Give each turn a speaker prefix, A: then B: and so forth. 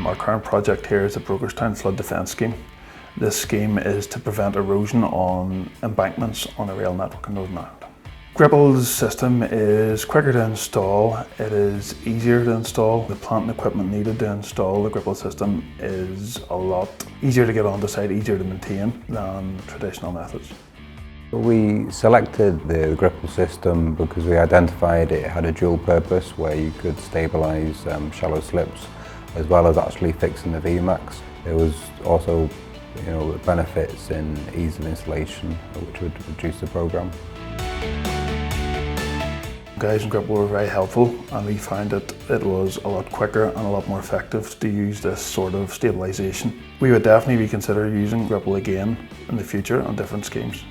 A: Our current project here is the Brokerstown Flood Defence Scheme. This scheme is to prevent erosion on embankments on the rail network in Northern Ireland. Gripple's system is quicker to install, it is easier to install. The plant and equipment needed to install the Gripple system is a lot easier to get onto site, easier to maintain than traditional methods.
B: We selected the Gripple system because we identified it had a dual purpose where you could stabilise shallow slips as well as actually fixing the VMAX. There was also benefits in ease of installation which would reduce the programme.
A: Guys in Gripple were very helpful and we found that it was a lot quicker and a lot more effective to use this sort of stabilisation. We would definitely reconsider using Gripple again in the future on different schemes.